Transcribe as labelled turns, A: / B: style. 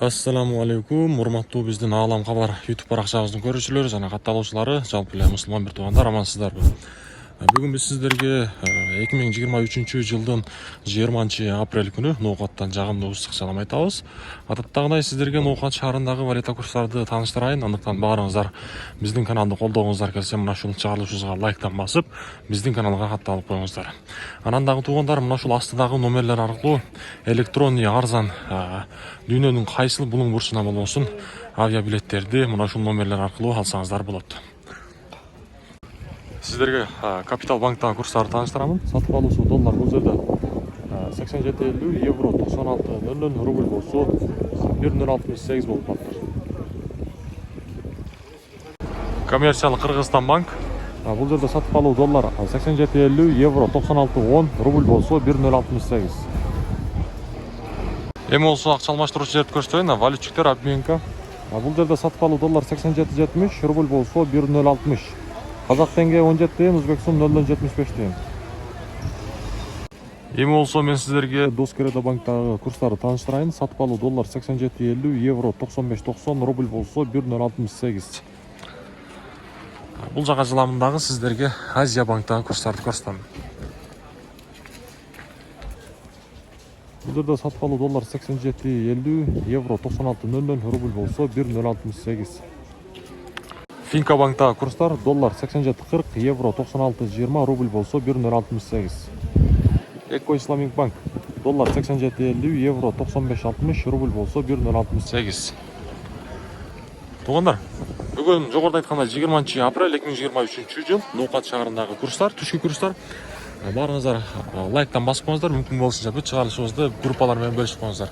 A: Ассаламу алейкум, урматтуу биздин Аалам Кабар YouTube баракчабыздын көрүүчүлөрү жана катталуучулары, жалпы эле мусулман бир туугандар, амансыздарбы? Бүгүн биз сиздерге 2023 жылдын 20-апрель күнү ноокаттан жагымдуу ысык жалам айтабыз. Адаттагыдай сиздерге ноокат шаарындагы валюта курстарды тааныштырайын. Андыктан баарыңыздар биздин каналды колдогуңуздар келсе, мына ушул чыгарылышыбызга лайктан басып, биздин каналга катталып коюңуздар. Анан дагы туугандар, мына ушул астыдагы номерлер аркылуу электронный арзан дүйнөнүн кайсыл булуң бурчуна болбосун авиабилеттерди мына ушул номерлер аркылуу алсаңыздар болот. Сиздерге Капитал банктагы курстарды тааныштырамын. Сатып алуусу доллар бул жерде 87.50, евро 96.00, рубль болсо 1.068 болуп калыптыр. Коммерциялык Кыргызстан банк бул жерде сатып алуу доллар 87.50, евро 96.10, рубль болсо 1.068. Эми болсо акча алмаштыруучу жерди көрсөтөйүн. Валютчиктер обменка. Бул жерде сатып алуу доллар 87.70, рубль болсо 1.060. Казак тенге 17 тыйын, өзбек сум 0.75 тыйын. Эми болсо мен сиздерге Доскередо банктагы курстарды тааныштырайын. Сатып алуу доллар 87.50, евро 95.90, рубль болсо 1.068. Бул жака жыламындагы сиздерге Азия банктагы курстарды көрсөтөм. Бул жерде сатып алуу доллар 87.50, евро 96.00, рубль болсо 1.068. Финка банктагы курстар доллар 87.40, евро 96.20, рубль болсо 1.068. Эко Исламик банк доллар 87.50, евро 95.60, рубль болсо 1.068. Туугандар, бүгүн жогоруда айткандай 20-апрель 2023 жыл Ноокат шаарындагы курстар, түшкү курстар. Баарыңыздар лайктан басып коюңуздар, мүмкүн болушунча бүт чыгарылышыбызды группалар менен бөлүшүп коюңуздар.